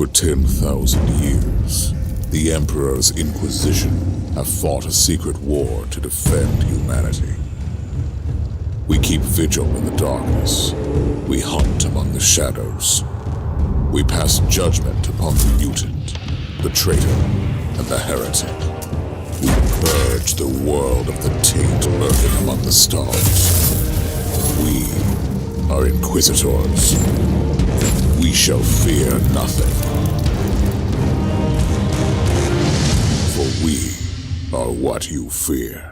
For 10,000 years, the Emperor's Inquisition have fought a secret war to defend humanity. We keep vigil in the darkness. We hunt among the shadows. We pass judgment upon the mutant, the traitor, and the heretic. We purge the world of the taint lurking among the stars. We are Inquisitors. We shall fear nothing. For we are what you fear.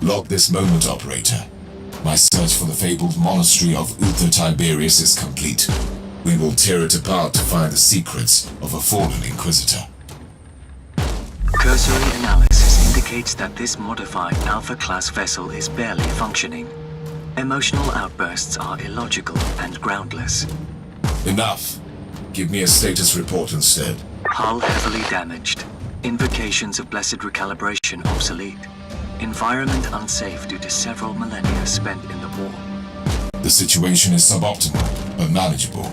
Log this moment, operator. My search for the fabled monastery of Uther Tiberius is complete. We will tear it apart to find the secrets of a fallen Inquisitor. Cursory analysis indicates indicates that this modified Alpha-class vessel is barely functioning. Emotional outbursts are illogical and groundless. Enough. Give me a status report instead. Hull heavily damaged. Invocations of blessed recalibration obsolete. Environment unsafe due to several millennia spent in the war. The situation is suboptimal, but manageable.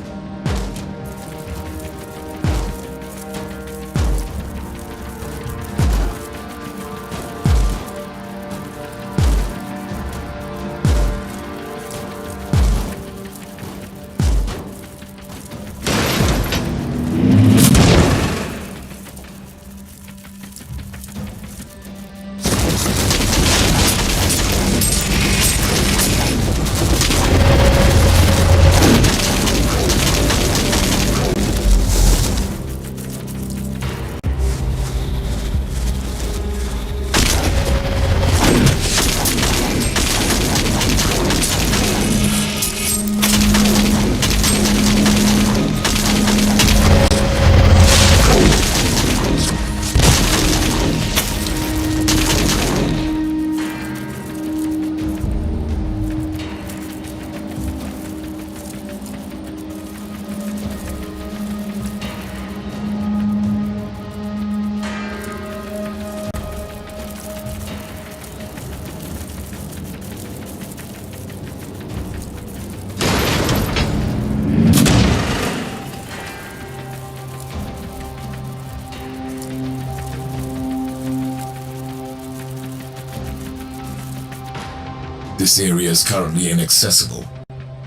This area is currently inaccessible.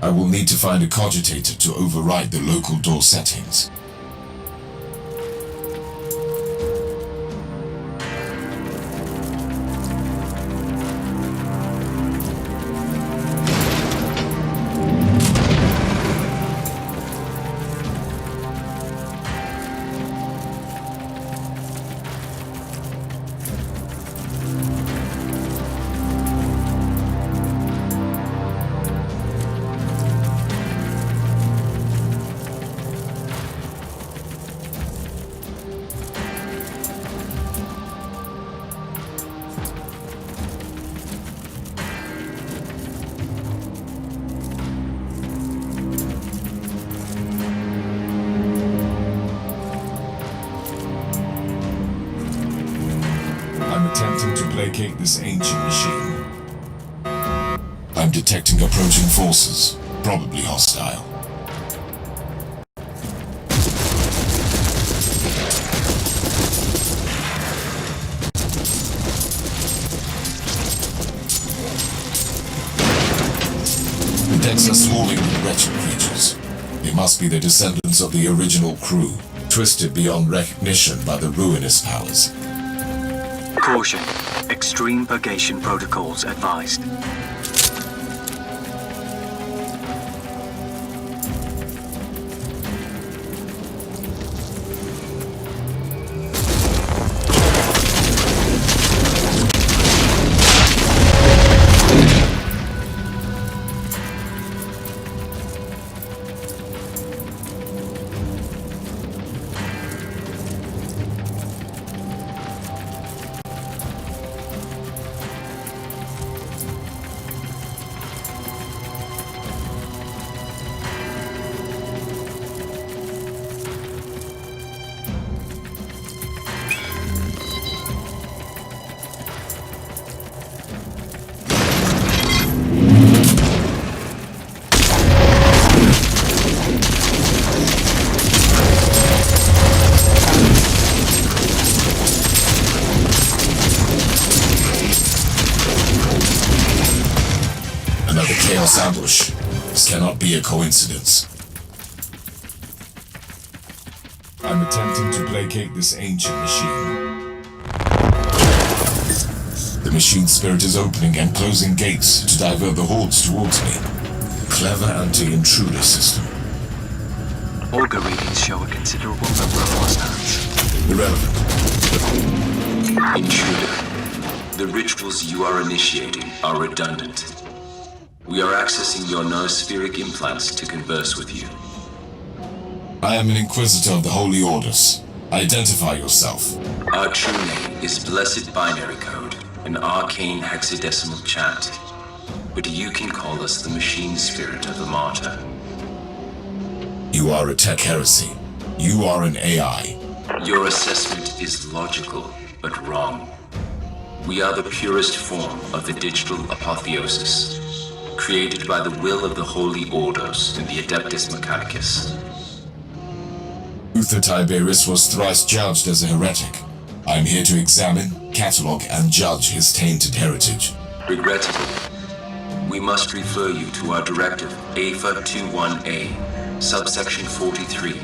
I will need to find a cogitator to override the local door settings. Attempting to placate this ancient machine. I'm detecting approaching forces, probably hostile. The decks are swarming with wretched creatures. They must be the descendants of the original crew, twisted beyond recognition by the ruinous powers. Caution. Extreme purgation protocols advised. Chaos ambush. This cannot be a coincidence. I'm attempting to placate this ancient machine. The machine spirit is opening and closing gates to divert the hordes towards me. Clever anti-intruder system. Auger readings show a considerable number of hostiles. Irrelevant. Intruder, the rituals you are initiating are redundant. We are accessing your noospheric implants to converse with you. I am an Inquisitor of the Holy Orders. Identify yourself. Our true name is Blessed Binary Code. an arcane hexadecimal chant, but you can call us the machine spirit of the martyr. You are a tech heresy. You are an AI. Your assessment is logical, but wrong. We are the purest form of the digital apotheosis, created by the will of the Holy Orders and the Adeptus Mechanicus. Uther Tiberius was thrice judged as a heretic. I am here to examine, catalogue, and judge his tainted heritage. Regrettably, we must refer you to our directive AFA 21A, subsection 43,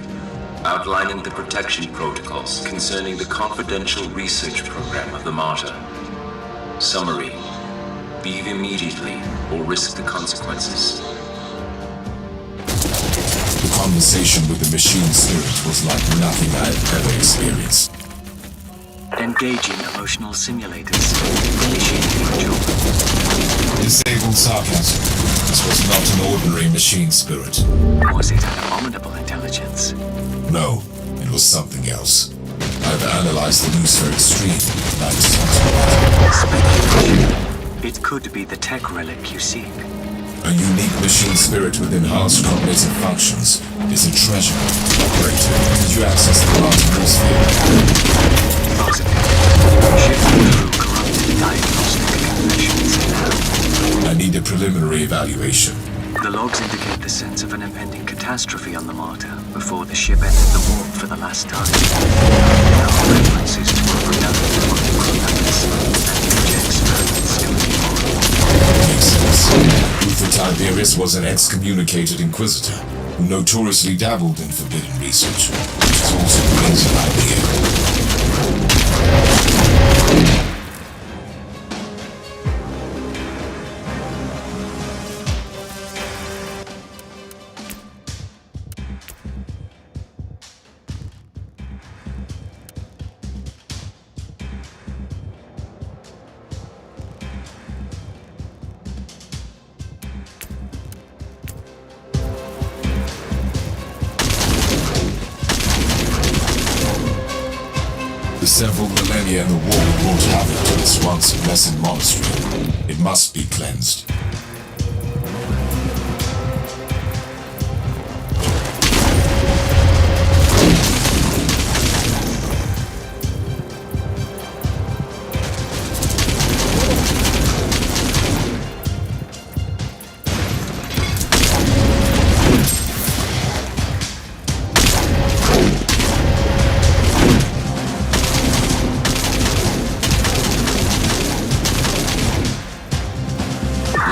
outlining the protection protocols concerning the confidential research program of the martyr. Summary: leave immediately or risk the consequences. The conversation with the machine spirit was like nothing I had ever experienced. Engaging emotional simulators. Initiating module. Disabled sarcasm. This was not an ordinary machine spirit. Was it an abominable intelligence? No, it was something else. I've analyzed the Lucifer Extreme, and I detected Speculation. It could be the tech relic you seek. a unique machine spirit with enhanced cognitive functions. Is a treasure. Operator, did you access the large sphere? Positive. Shifting through corrupted diagnostic confessions now. I need a preliminary evaluation. The logs indicate the sense of an impending catastrophe on the martyr before the ship entered the warp for the last time. There are references to a redundant microplanet and huge experiments going on. Makes sense. Uther Tiberius was an excommunicated inquisitor who notoriously dabbled in forbidden research, which is also a reason I'm here. Several millennia in the war wrought havoc to this once blessed monastery. It must be cleansed.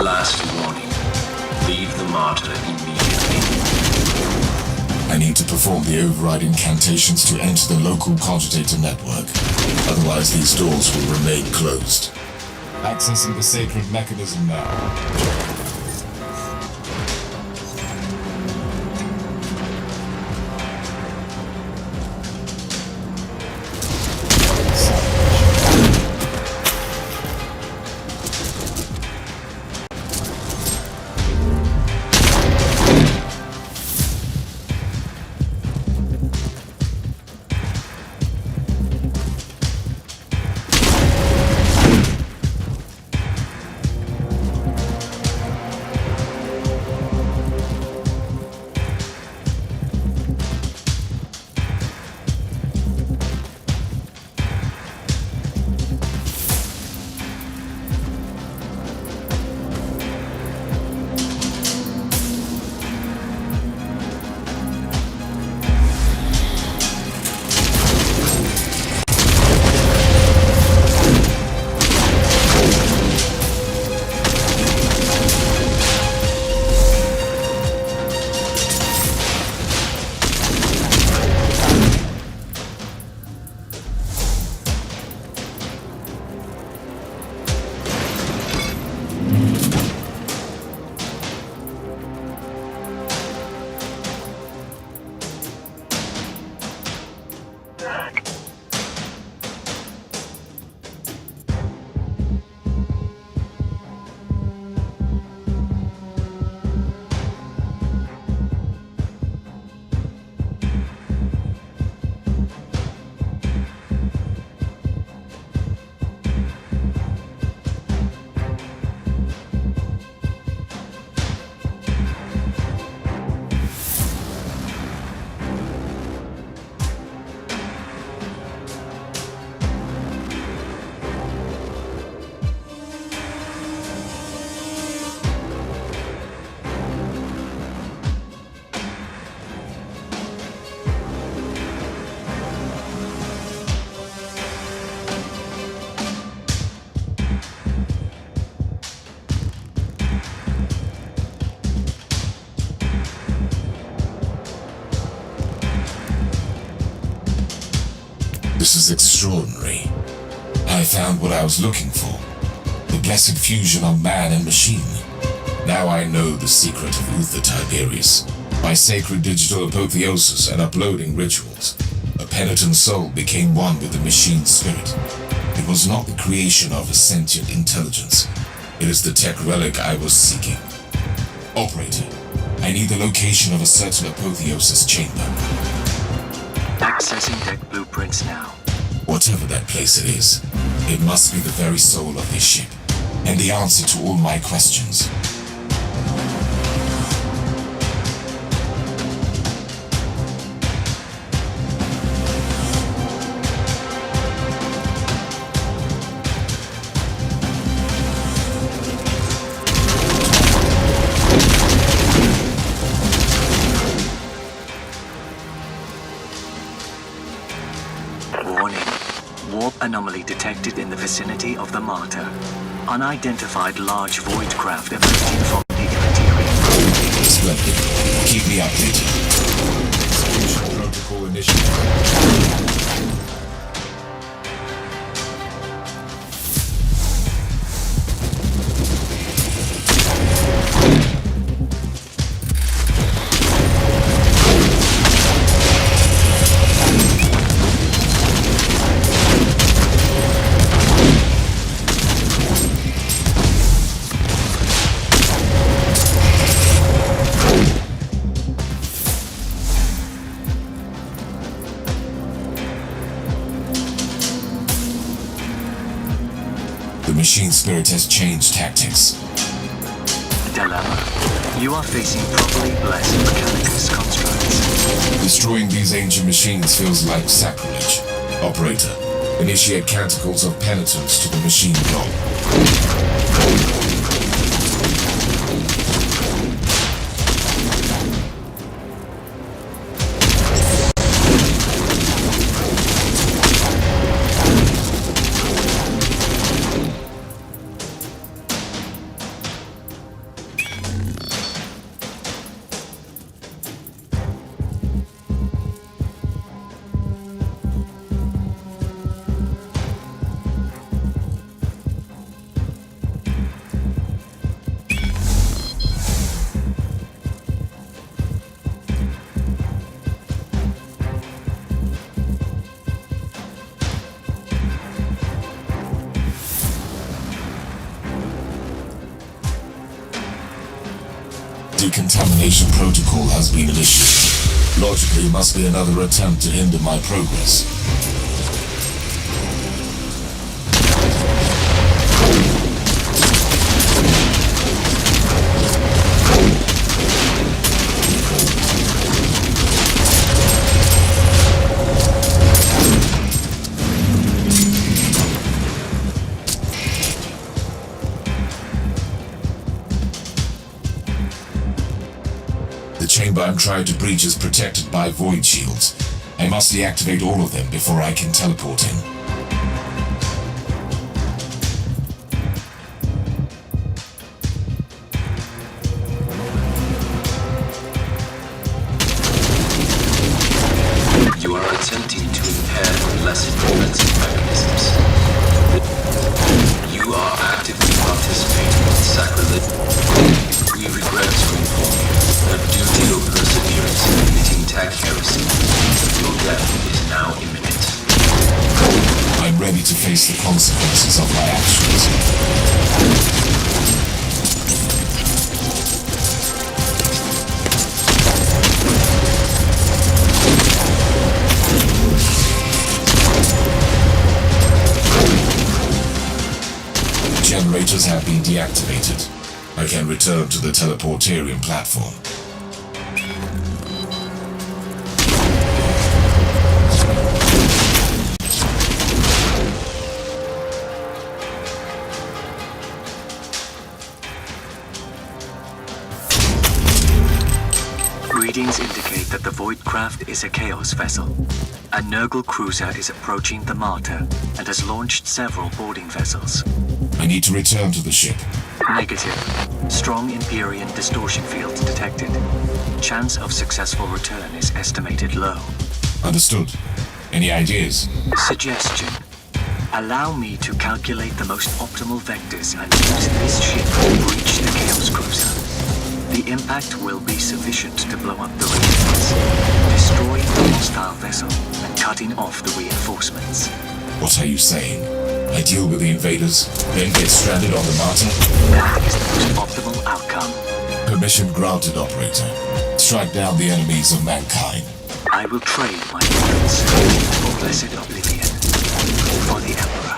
Last warning. Leave the martyr immediately. I need to perform the override incantations to enter the local cogitator network. Otherwise, these doors will remain closed. Accessing the sacred mechanism now. This is extraordinary. I found what I was looking for. The blessed fusion of man and machine. Now I know the secret of Uther Tiberius. By sacred digital apotheosis and uploading rituals, a penitent soul became one with the machine's spirit. It was not the creation of a sentient intelligence. It is the tech relic I was seeking. Operator, I need the location of a certain apotheosis chamber. Accessing deck blueprints now. Whatever that place it is, it must be the very soul of this ship, and the answer to all my questions. Anomaly detected in the vicinity of the Martyr. Unidentified large void craft emerging from the interior. Splendid. Keep me updated. Execution protocol initiated. The machine spirit has changed tactics. Dilemma. You are facing properly blessed mechanicus constructs. Destroying these ancient machines feels like sacrilege. Operator, initiate canticles of penitence to the machine god. Decontamination protocol has been initiated. Logically, it must be another attempt to hinder my progress. The chamber I'm trying to breach is protected by void shields. I must deactivate all of them before I can teleport in. You are attempting to impair the lesser defensive mechanisms. You are actively participating in sacrilege. We regret to inform you that due to your perseverance in committing tag heresy, your death is now imminent. I'm ready to face the consequences of my actions. Generators have been deactivated. I can return to the teleportarium platform. Readings indicate that the Void Craft is a Chaos vessel. A Nurgle cruiser is approaching the Martyr and has launched several boarding vessels. I need to return to the ship. Negative. Strong Empyrean distortion fields detected. Chance of successful return is estimated low. Understood. Any ideas? Suggestion. Allow me to calculate the most optimal vectors and use this ship to breach the Chaos Cruiser. The impact will be sufficient to blow up the radiance, destroying the hostile vessel and cutting off the reinforcements. What are you saying? I deal with the invaders, then get stranded on the Martyr? That is the most optimal outcome. Permission granted, Operator. Strike down the enemies of mankind. I will trade my weapons for blessed oblivion, for the Emperor.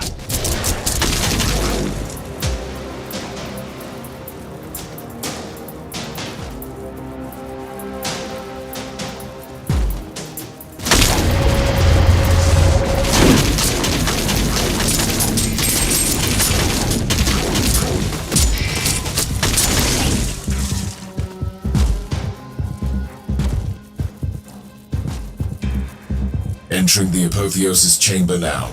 Entering the Apotheosis chamber now.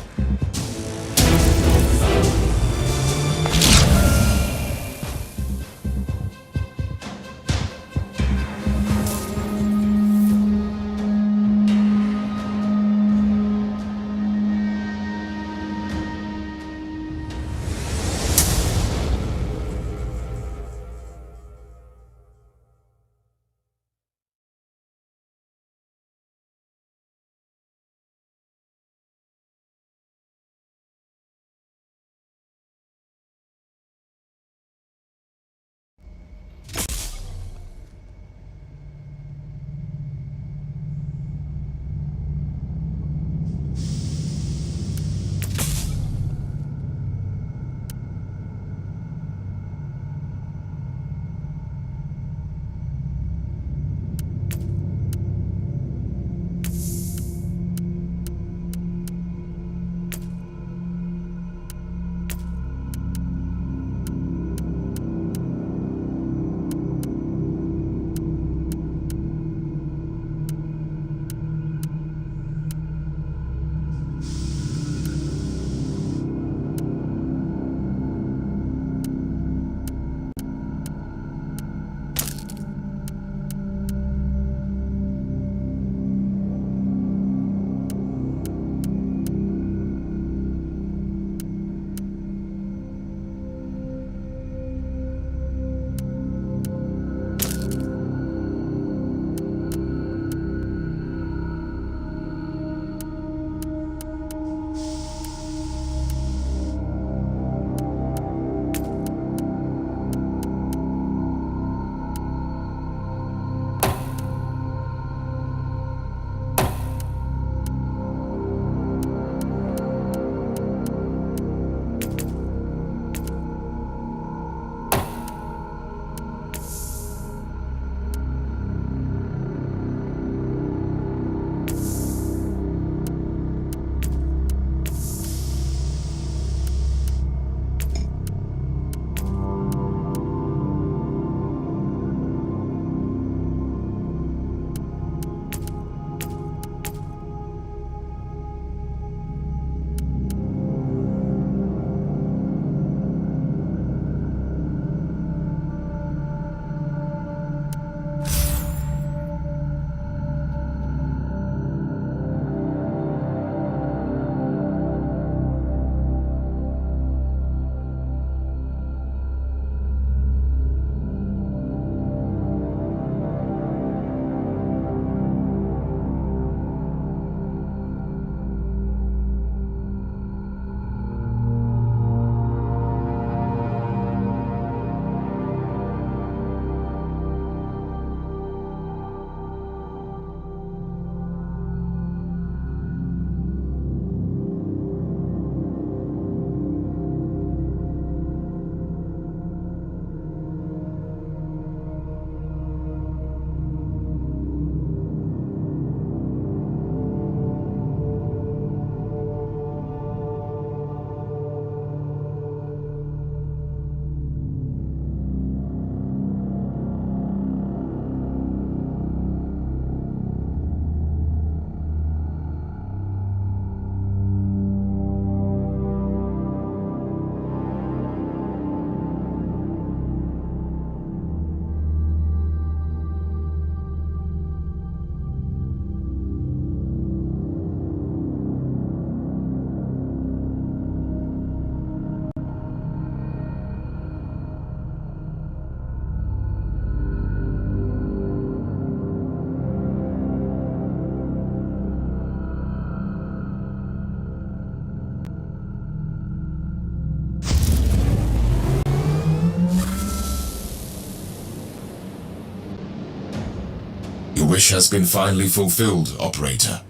wish has been finally fulfilled, Operator.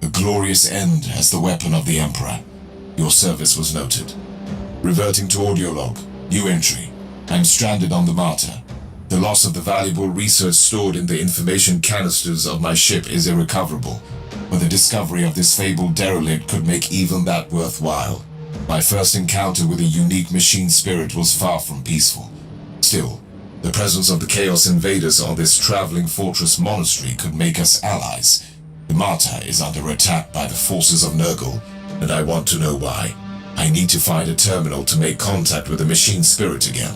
A glorious end as the weapon of the Emperor. Your service was noted. Reverting to audio log. New entry. I'm stranded on the Martyr. The loss of the valuable research stored in the information canisters of my ship is irrecoverable, but the discovery of this fabled derelict could make even that worthwhile. My first encounter with a unique machine spirit was far from peaceful. Still, the presence of the Chaos Invaders on this traveling fortress monastery could make us allies. The Martyr is under attack by the forces of Nurgle, and I want to know why. I need to find a terminal to make contact with the machine spirit again.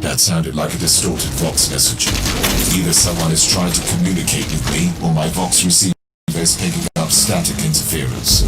That sounded like a distorted Vox message. Either someone is trying to communicate with me, or my Vox receiver is picking up static interference.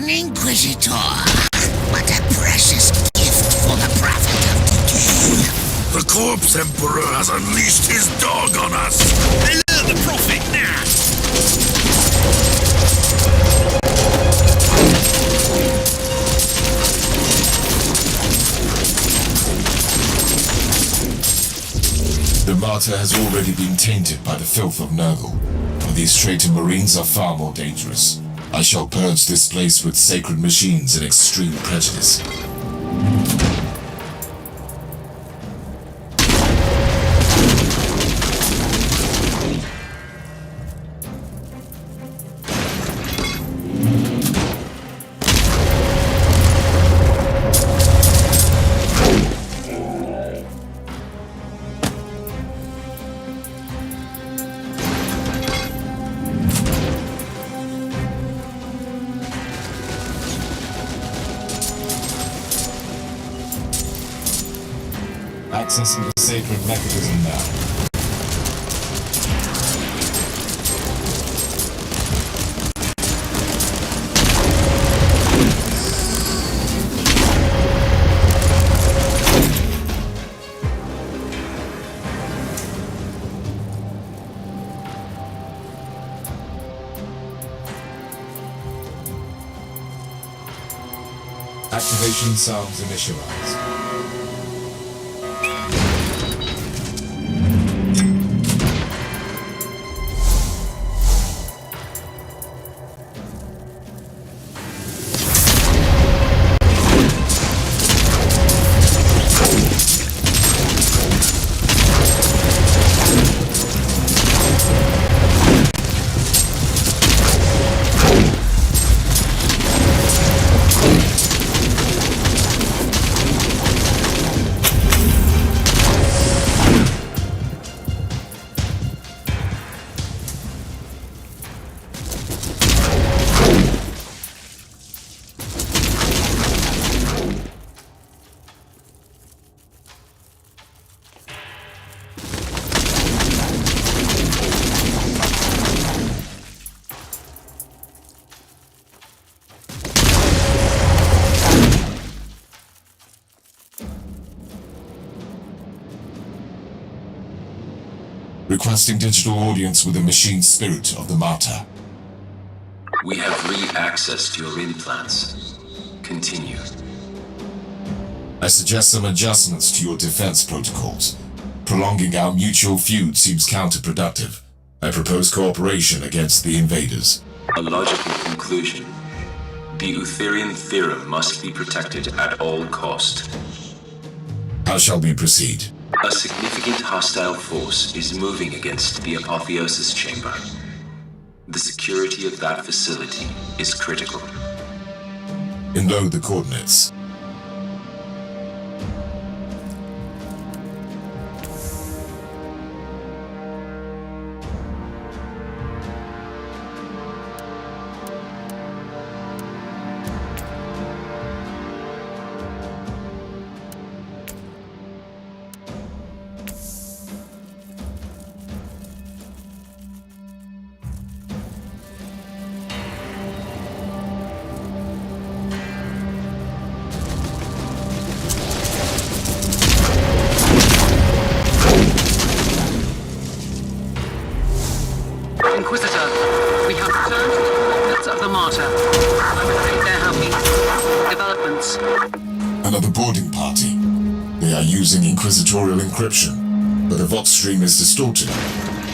Inquisitor, what a precious gift for the Prophet of Decay. The Corpse Emperor has unleashed his dog on us! Alert the Prophet now! The Martyr has already been tainted by the filth of Nurgle, but these traitor Marines are far more dangerous. I shall purge this place with sacred machines and extreme prejudice. Accessing the sacred mechanism now. Activation sounds initialized. everlasting digital audience with the machine spirit of the Martyr. We have re-accessed your implants. Continue. I suggest some adjustments to your defense protocols. Prolonging our mutual feud seems counterproductive. I propose cooperation against the invaders. A logical conclusion. The Utherian theorem must be protected at all cost. How shall we proceed? A significant hostile force is moving against the Apotheosis Chamber. The security of that facility is critical. Encode the coordinates. Inquisitor, we have returned to the coordinates of the Martyr. I'm afraid there have been developments. Another boarding party. They are using inquisitorial encryption, but the Vox stream is distorted.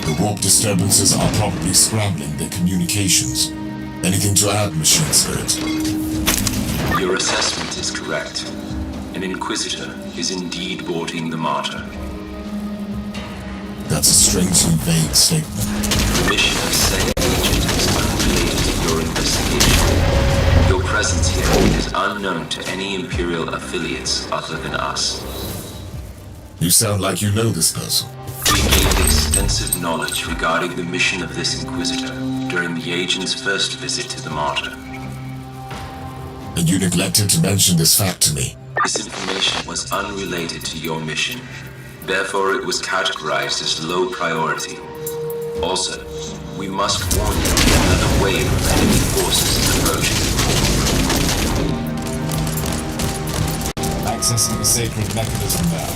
The warp disturbances are probably scrambling their communications. Anything to add, Machine Spirit? Your assessment is correct. An Inquisitor is indeed boarding the Martyr. That's a strangely vague statement. The mission of said agent is unrelated to your investigation. Your presence here is unknown to any Imperial affiliates other than us. You sound like you know this person. We gained extensive knowledge regarding the mission of this Inquisitor during the agent's first visit to the Martyr. And you neglected to mention this fact to me. This information was unrelated to your mission. Therefore, it was categorized as low priority. Also, we must warn you another wave of enemy forces is approaching. Accessing the sacred mechanism now.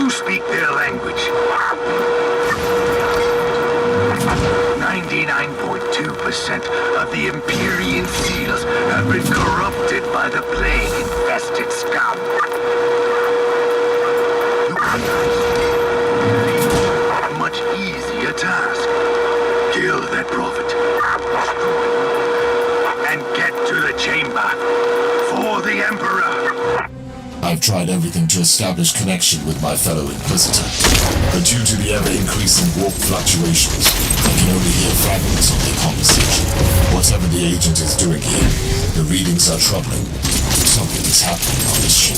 Speak their language. 99.2% of the Empyrean seals have been corrupted by the plague-infested scum. You a much easier task. Kill that prophet. And get to the chamber. For the Emperor. I've tried everything to establish connection with my fellow Inquisitor, but due to the ever-increasing warp fluctuations, I can only hear fragments of their conversation. Whatever the agent is doing here, the readings are troubling. Something is happening on this ship.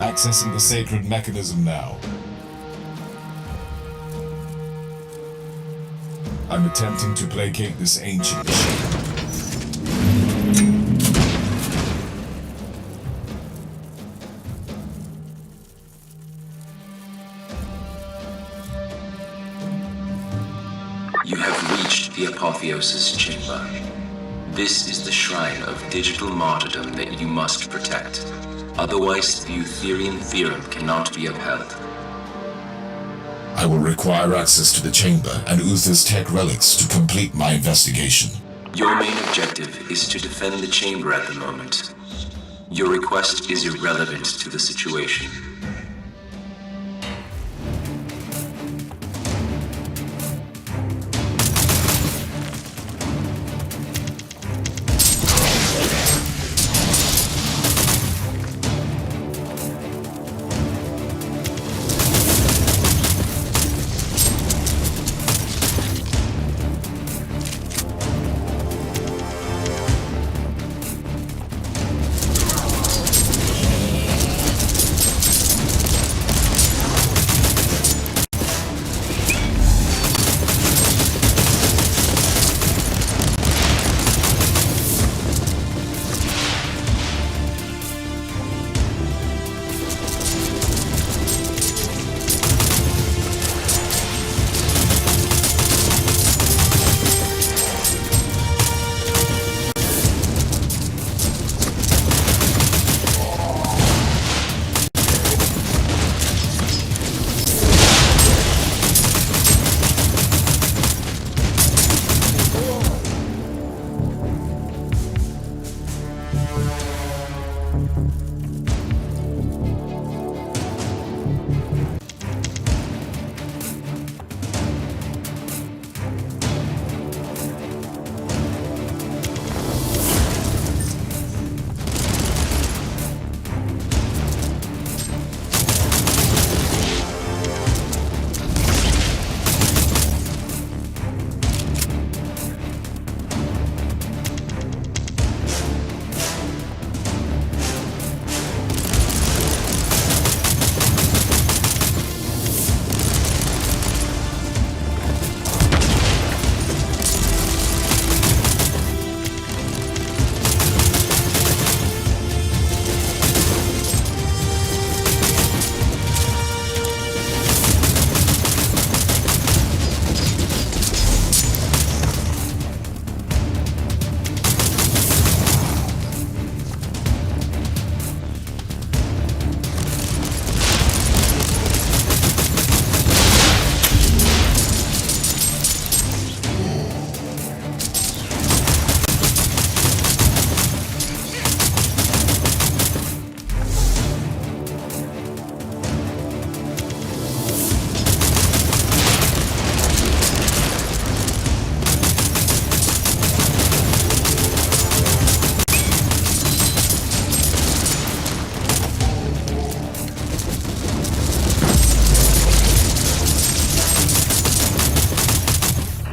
Accessing the sacred mechanism now. I'm attempting to placate this ancient machine. You have reached the Apotheosis Chamber. This is the shrine of digital martyrdom that you must protect. Otherwise, the Eutherian theorem cannot be upheld. I will require access to the chamber and Uther's tech relics to complete my investigation. Your main objective is to defend the chamber at the moment. Your request is irrelevant to the situation.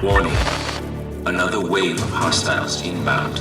Warning. Another wave of hostiles inbound.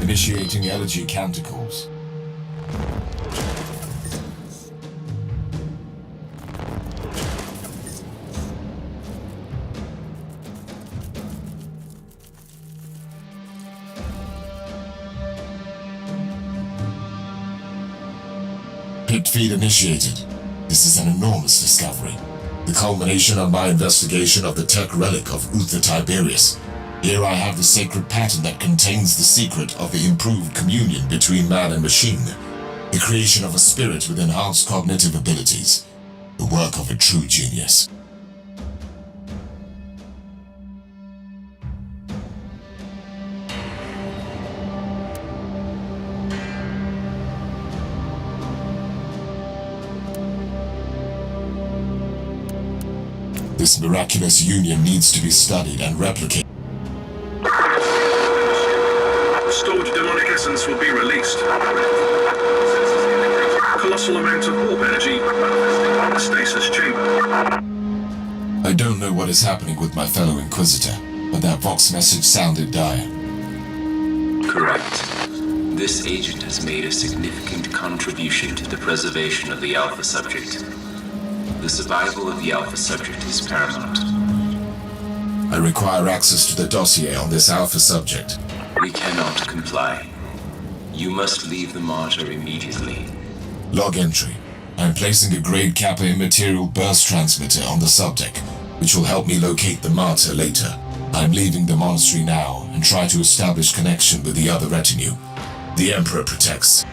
Initiating elegy canticles. Picked feed initiated. This is an enormous discovery. The culmination of my investigation of the tech relic of Uther Tiberius. Here I have the sacred pattern that contains the secret of the improved communion between man and machine. The creation of a spirit with enhanced cognitive abilities. The work of a true genius. This miraculous union needs to be studied and replicated. The stored demonic essence will be released. Colossal amount of warp energy in the stasis chamber. I don't know what is happening with my fellow Inquisitor, but that Vox message sounded dire. Correct. This agent has made a significant contribution to the preservation of the Alpha subject. The survival of the Alpha subject is paramount. I require access to the dossier on this Alpha subject. We cannot comply. You must leave the Martyr immediately. Log entry. I am placing a Grade Kappa immaterial burst transmitter on the subdeck, which will help me locate the Martyr later. I am leaving the monastery now and try to establish connection with the other retinue. The Emperor protects.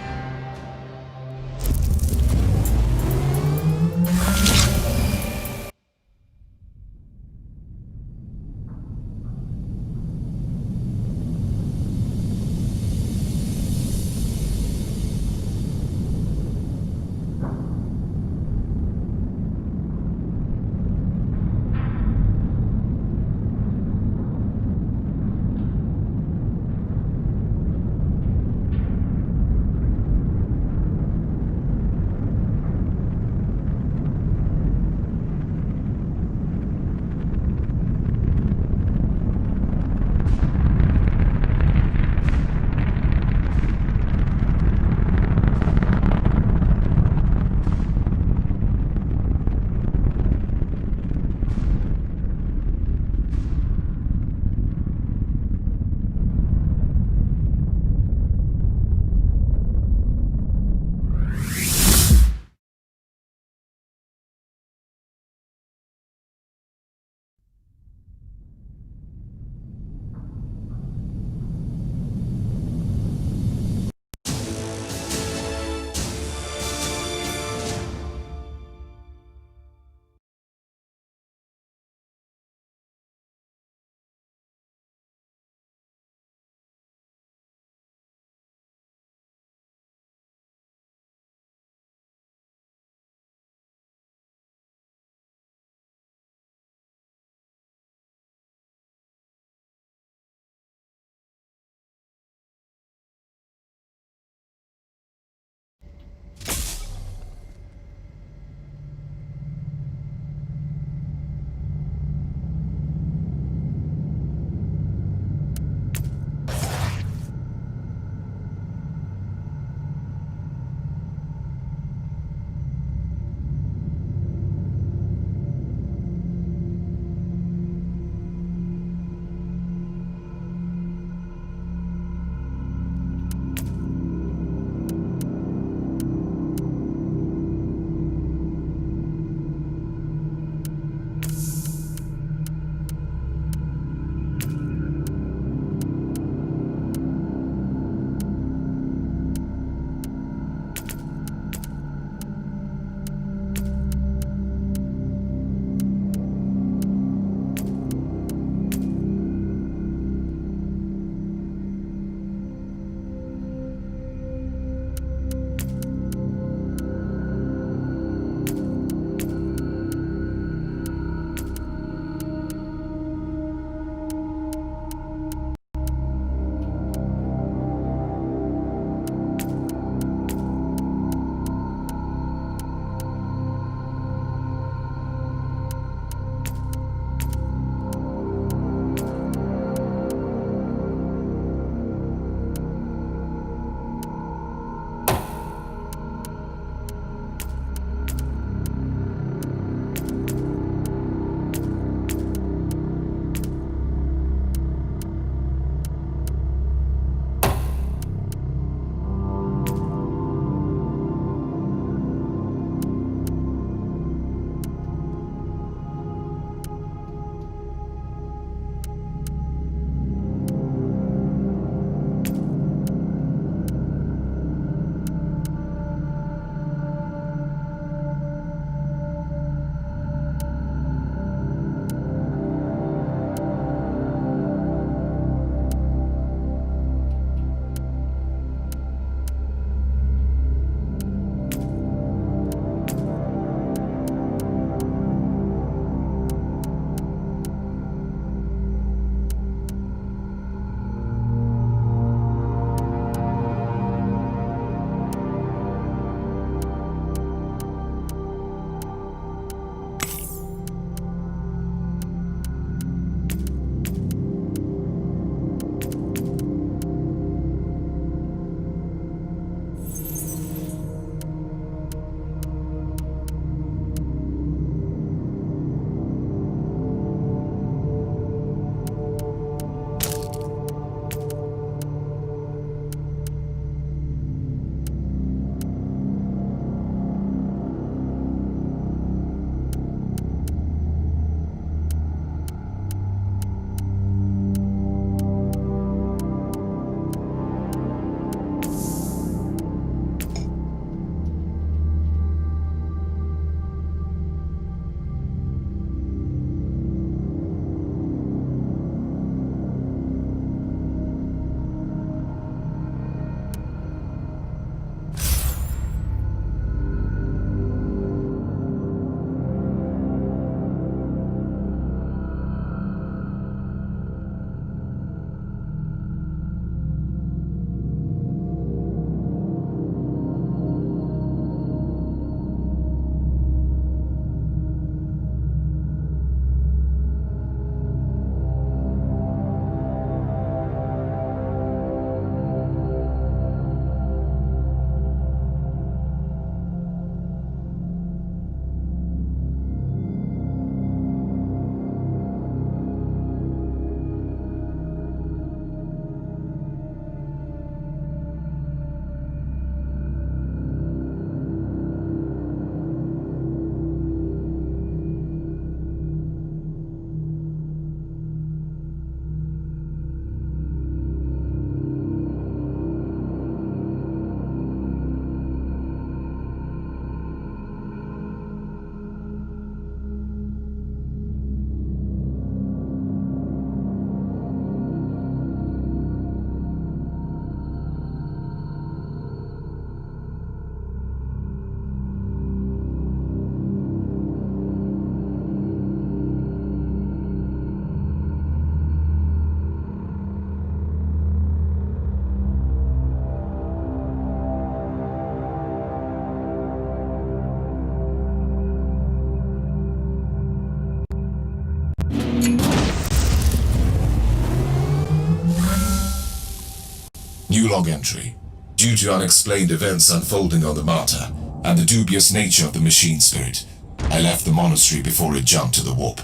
New log entry. Due to unexplained events unfolding on the Martyr, and the dubious nature of the machine spirit, I left the monastery before it jumped to the warp.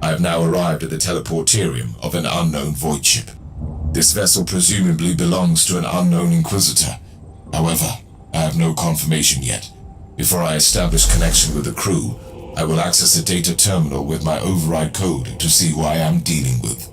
I have now arrived at the teleporterium of an unknown void ship. This vessel presumably belongs to an unknown inquisitor. However, I have no confirmation yet. Before I establish connection with the crew, I will access a data terminal with my override code to see who I am dealing with.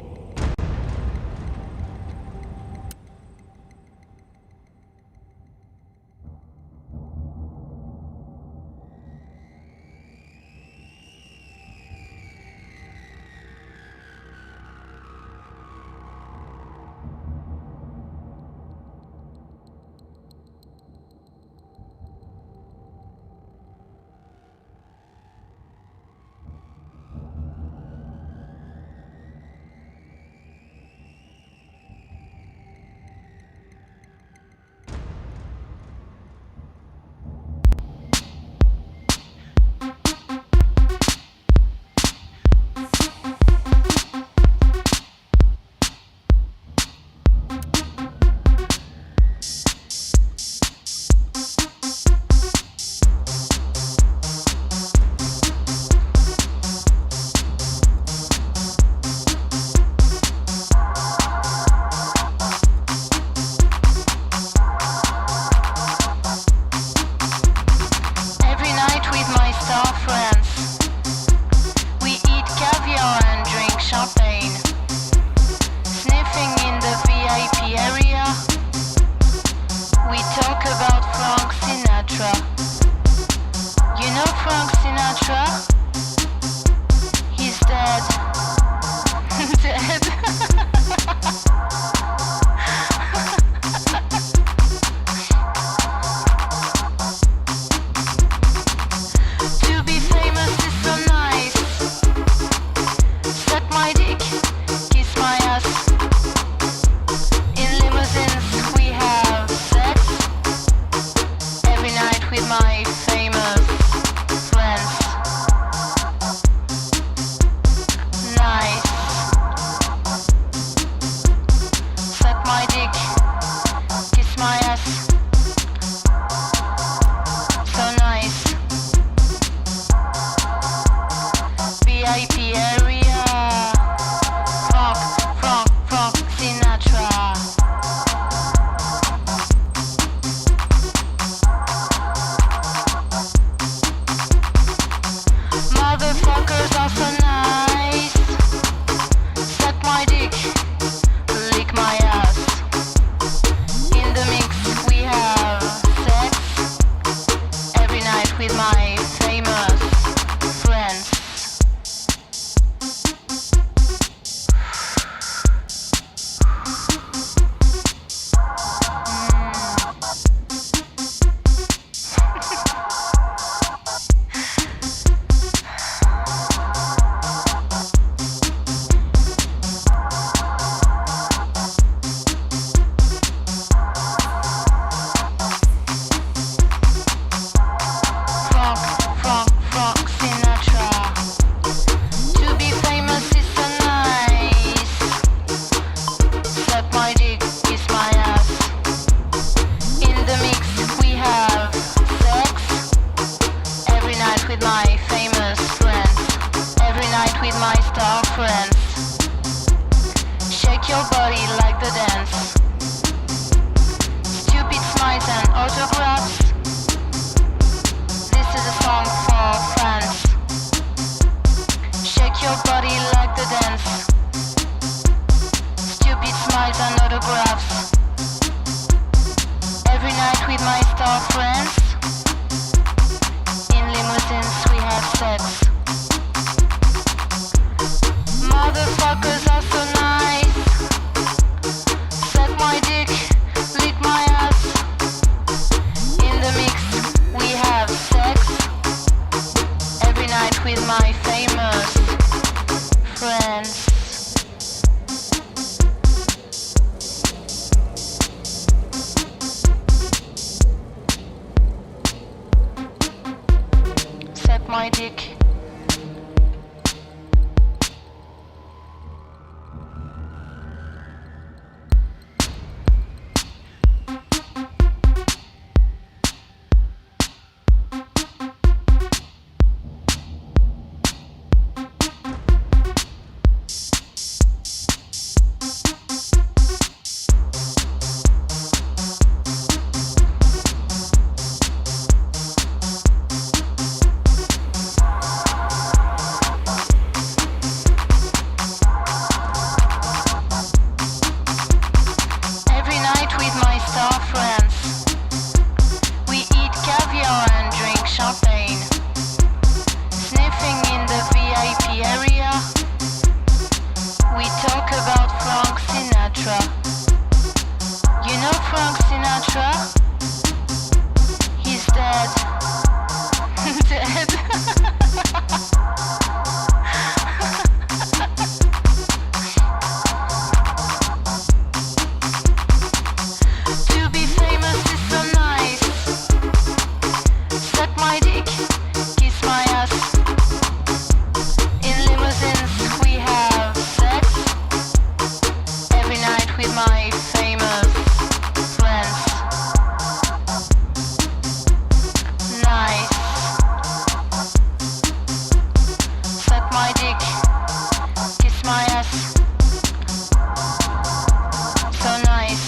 So nice.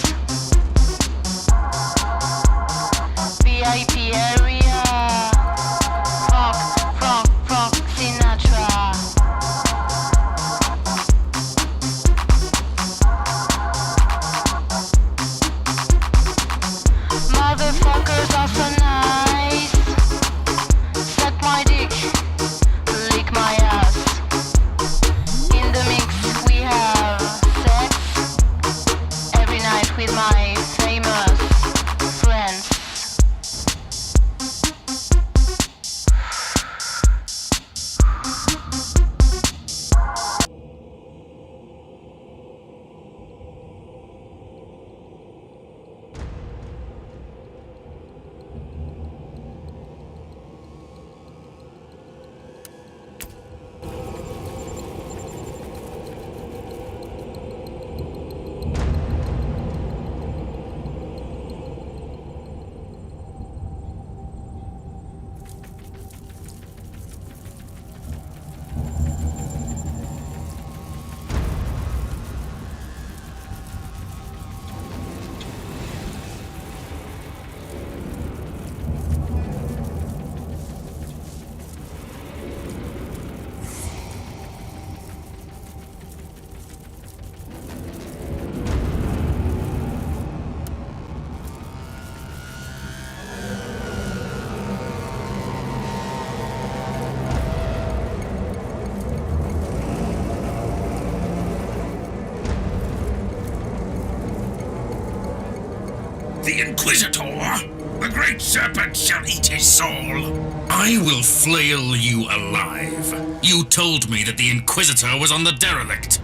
VIP area. Frank Sinatra. Motherfuckers are so nice. Suck my dick, lick my ass. In the mix we have sex every night with my famous friends. The Inquisitor! The Great Serpent shall eat his soul! I will flail you alive. You told me that the Inquisitor was on the derelict.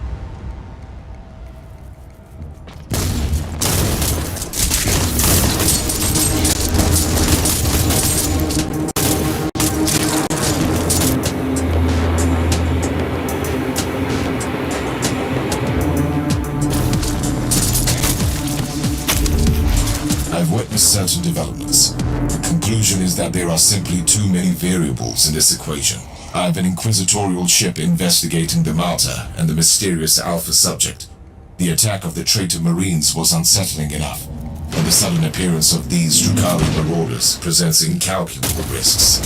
I've witnessed certain developments. The conclusion is that there are simply too many variables in this equation. I have an inquisitorial ship investigating the Malta and the mysterious Alpha subject. The attack of the traitor Marines was unsettling enough, and the sudden appearance of these Drukhari marauders presents incalculable risks.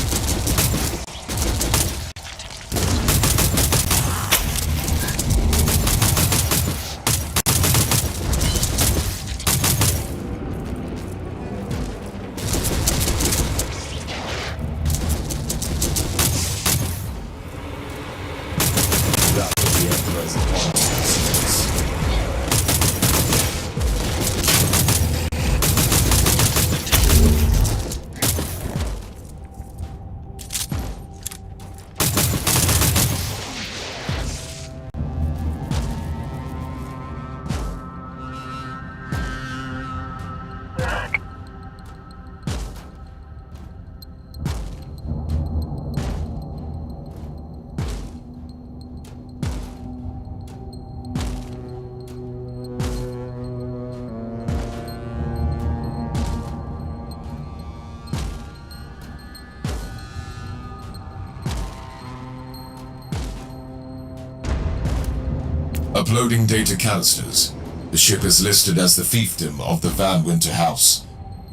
Uploading data canisters. The ship is listed as the fiefdom of the Van Winter House,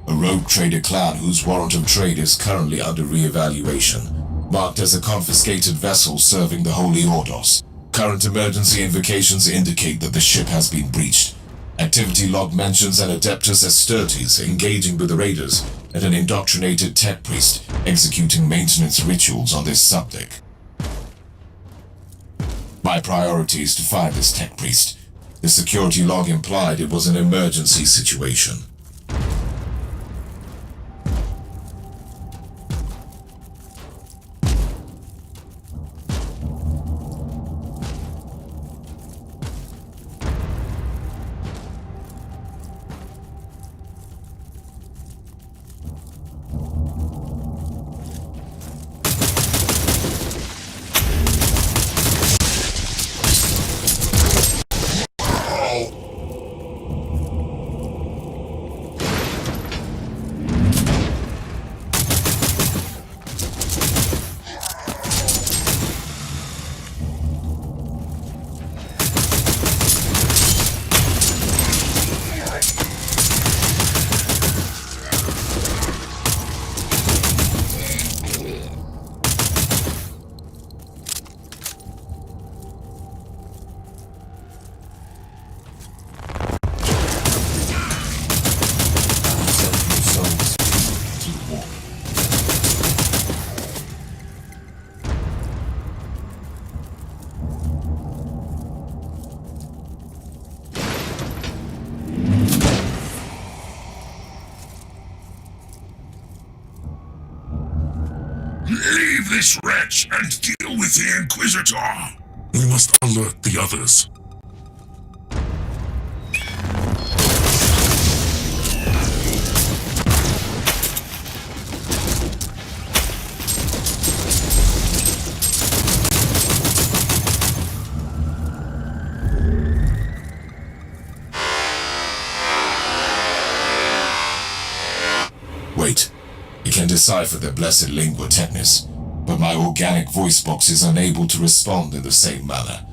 a rogue trader clan whose warrant of trade is currently under re-evaluation, marked as a confiscated vessel serving the Holy Ordos. Current emergency invocations indicate that the ship has been breached. Activity log mentions an Adeptus Asтерtes engaging with the raiders and an indoctrinated tech priest executing maintenance rituals on this subdeck. My priority is to find this tech priest. The security log implied it was an emergency situation. this wretch and deal with the Inquisitor. We must alert the others. Wait. You can decipher the blessed lingua technis, but my organic voice box is unable to respond in the same manner.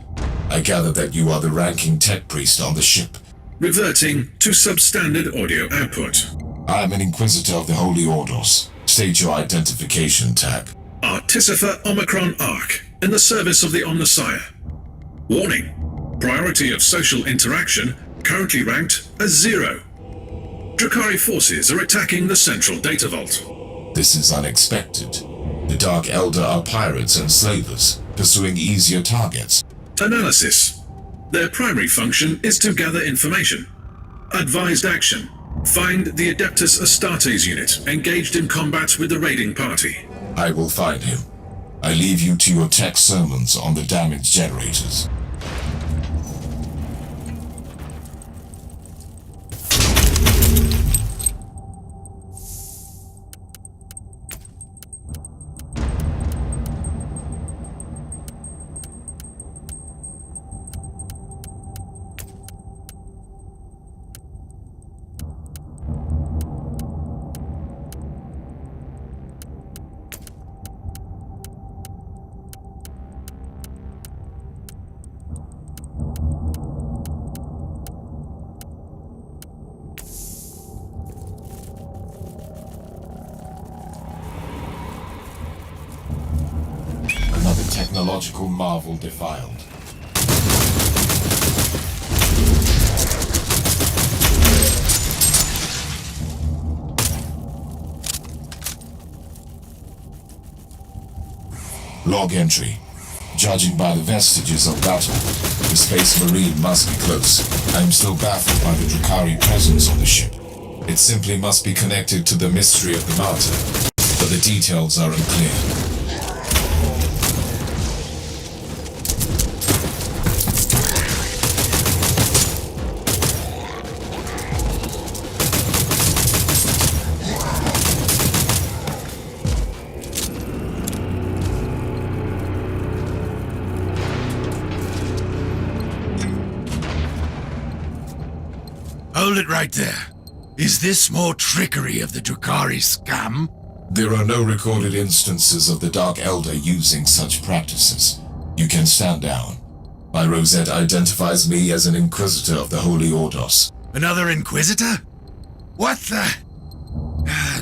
I gather that you are the ranking tech priest on the ship. Reverting to substandard audio output. I am an Inquisitor of the Holy Ordos. State your identification tag. Artificer Omicron Arc, in the service of the Omnissiah. Warning. Priority of social interaction currently ranked as 0. Drakari forces are attacking the central data vault. This is unexpected. The Dark Elder are pirates and slavers, pursuing easier targets. Analysis. Their primary function is to gather information. Advised action. Find the Adeptus Astartes unit engaged in combat with the raiding party. I will find him. I leave you to your tech sermons on the damage generators. Technological marvel defiled. Log entry. Judging by the vestiges of battle, the Space Marine must be close. I am still baffled by the Drakari presence on the ship. It simply must be connected to the mystery of the Martyr, but the details are unclear. Hold it right there. Is this more trickery of the Drakari scam? There are no recorded instances of the Dark Elder using such practices. You can stand down. My rosette identifies me as an Inquisitor of the Holy Ordos. Another Inquisitor? What the?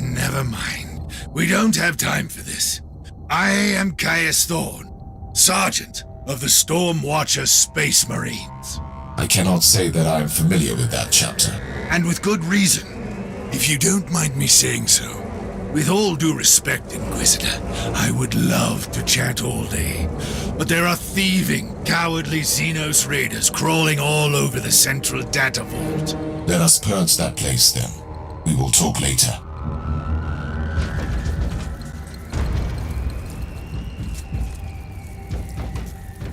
Never mind. We don't have time for this. I am Caius Thorne, Sergeant of the Stormwatcher Space Marines. I cannot say that I am familiar with that chapter. And with good reason, if you don't mind me saying so. With all due respect, Inquisitor, I would love to chat all day. But there are thieving, cowardly Xenos raiders crawling all over the central data vault. Let us purge that place then. We will talk later.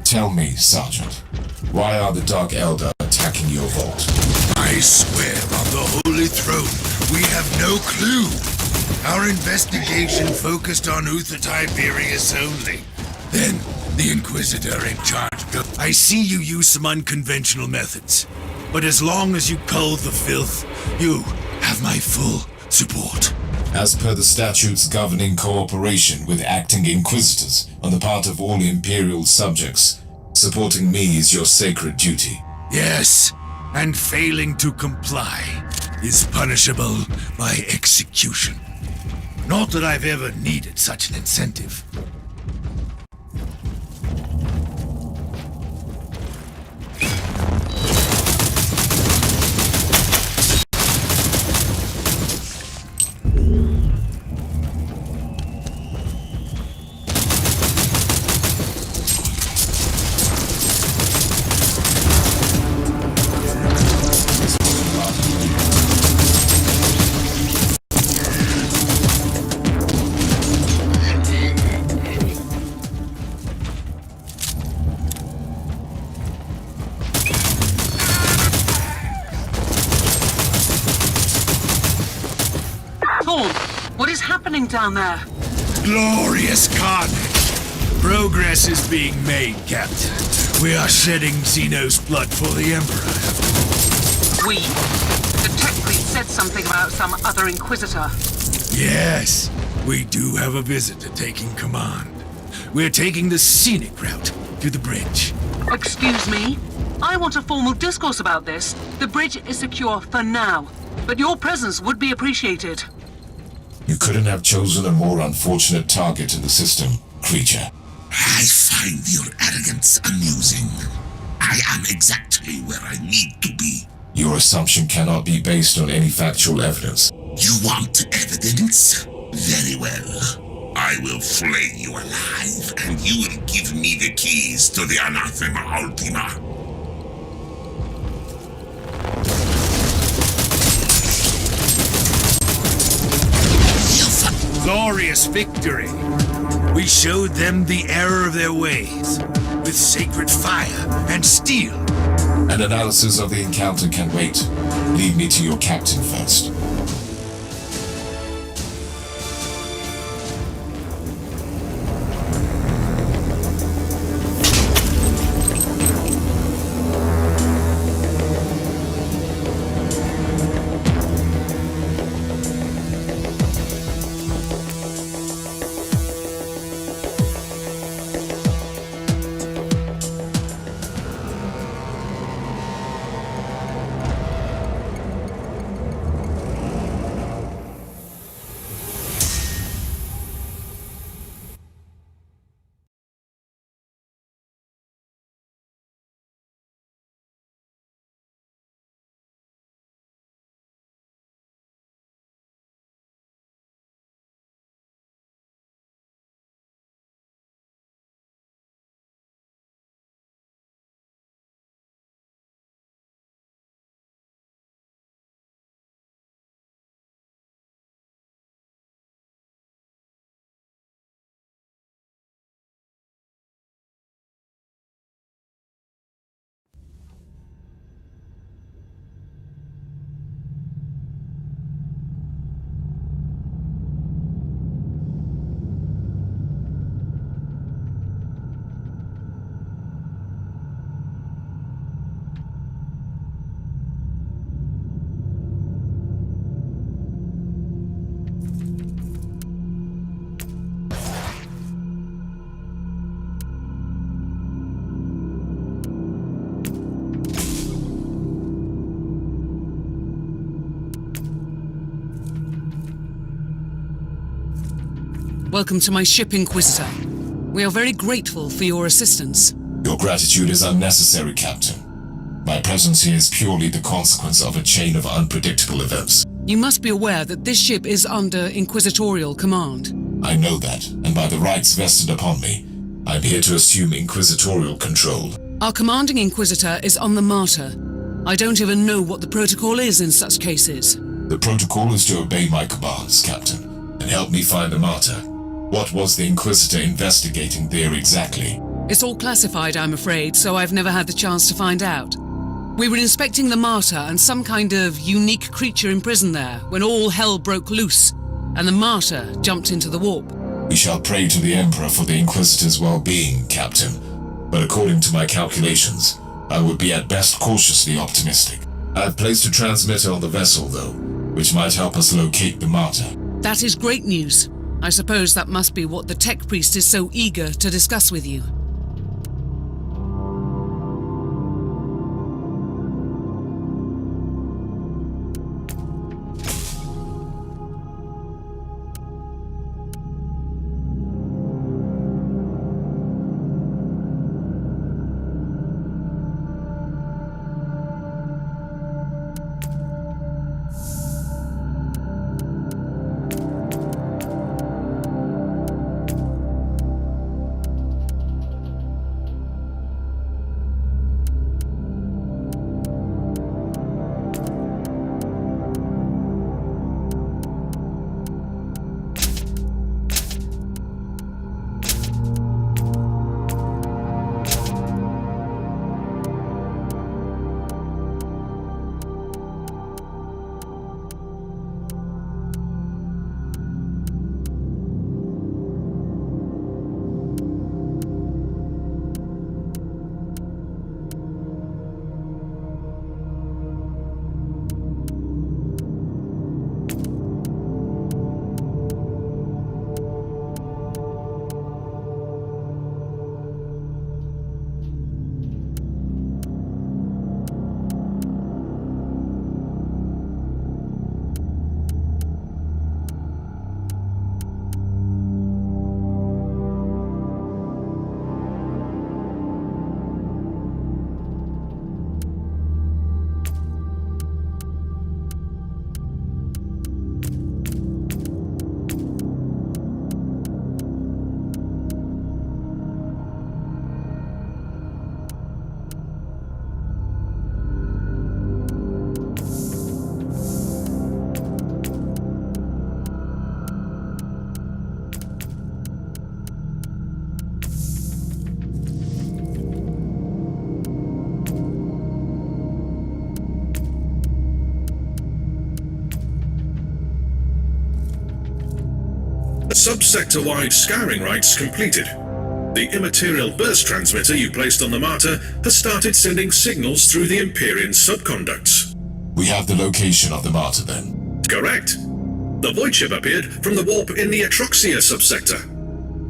Tell me, Sergeant, why are the Dark Elder attacking your vault? I swear on the Holy Throne, we have no clue. Our investigation focused on Uther Tiberius only. Then, the Inquisitor in charge. I see you use some unconventional methods. But as long as you cull the filth, you have my full support. As per the statutes governing cooperation with acting Inquisitors on the part of all Imperial subjects, supporting me is your sacred duty. Yes, and failing to comply is punishable by execution. Not that I've ever needed such an incentive. happening down there? Glorious carnage! Progress is being made, Captain. We are shedding Xeno's blood for the Emperor. We? The tech priest said something about some other Inquisitor. Yes, we do have a visitor taking command. We're taking the scenic route to the bridge. Excuse me? I want a formal discourse about this. The bridge is secure for now, but your presence would be appreciated. You couldn't have chosen a more unfortunate target in the system, creature. I find your arrogance amusing. I am exactly where I need to be. Your assumption cannot be based on any factual evidence. You want evidence? Very well. I will flay you alive, and you will give me the keys to the Anathema Ultima. Glorious victory! We showed them the error of their ways, with sacred fire and steel. An analysis of the encounter can wait. Lead me to your captain first. Welcome to my ship, Inquisitor. We are very grateful for your assistance. Your gratitude is unnecessary, Captain. My presence here is purely the consequence of a chain of unpredictable events. You must be aware that this ship is under Inquisitorial command. I know that, and by the rights vested upon me, I'm here to assume Inquisitorial control. Our commanding Inquisitor is on the Martyr. I don't even know what the protocol is in such cases. The protocol is to obey my commands, Captain, and help me find the Martyr. What was the Inquisitor investigating there exactly? It's all classified, I'm afraid, so I've never had the chance to find out. We were inspecting the Martyr and some kind of unique creature imprisoned there when all hell broke loose, and the Martyr jumped into the warp. We shall pray to the Emperor for the Inquisitor's well-being, Captain. But according to my calculations, I would be at best cautiously optimistic. I've placed a transmitter on the vessel, though, which might help us locate the Martyr. That is great news. I suppose that must be what the tech priest is so eager to discuss with you. Subsector-wide scouring rights completed. The immaterial burst transmitter you placed on the Martyr has started sending signals through the Empyrean subconducts. We have the location of the Martyr then. Correct. The void ship appeared from the warp in the Atroxia subsector.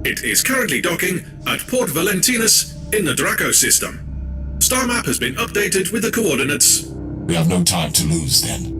It is currently docking at Port Valentinus in the Draco system. Star map has been updated with the coordinates. We have no time to lose then.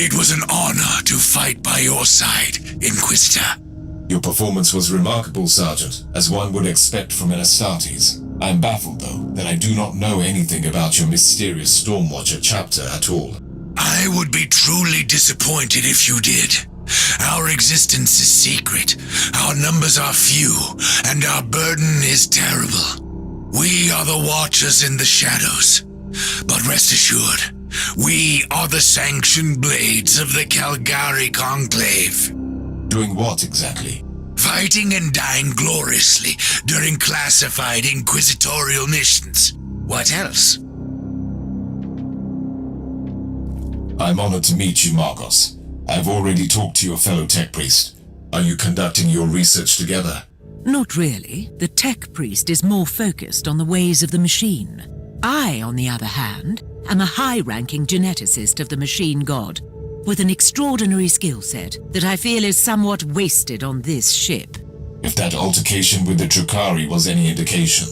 It was an honor to fight by your side, Inquisitor. Your performance was remarkable, Sergeant, as one would expect from an Astartes. I am baffled, though, that I do not know anything about your mysterious Stormwatcher chapter at all. I would be truly disappointed if you did. Our existence is secret, our numbers are few, and our burden is terrible. We are the Watchers in the shadows. But rest assured, we are the sanctioned blades of the Calgary Conclave. Doing what exactly? Fighting and dying gloriously during classified inquisitorial missions. What else? I'm honored to meet you, Marcos. I've already talked to your fellow tech priest. Are you conducting your research together? Not really. The tech priest is more focused on the ways of the machine. I, on the other hand, am a high-ranking geneticist of the machine god, with an extraordinary skill set that I feel is somewhat wasted on this ship. If that altercation with the Drukhari was any indication,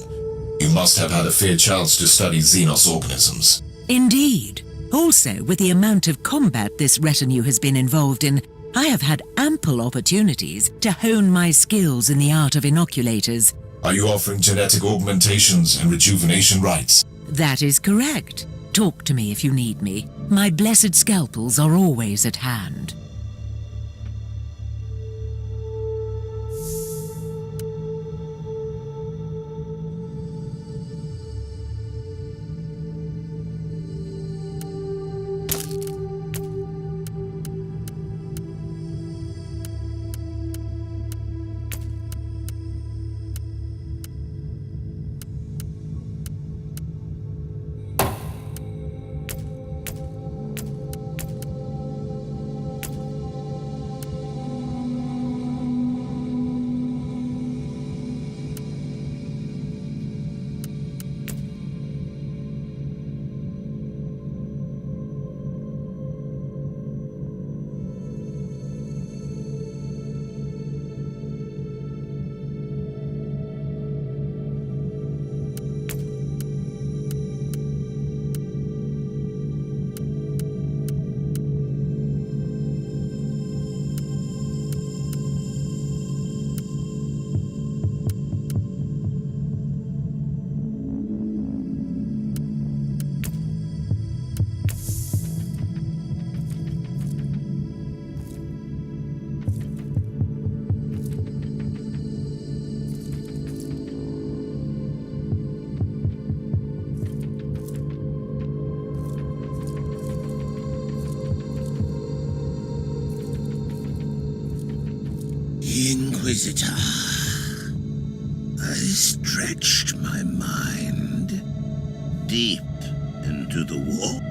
you must have had a fair chance to study Xenos organisms. Indeed. Also, with the amount of combat this retinue has been involved in, I have had ample opportunities to hone my skills in the art of inoculators. Are you offering genetic augmentations and rejuvenation rights? That is correct. Talk to me if you need me. My blessed scalpels are always at hand. Inquisitor. I stretched my mind deep into the war.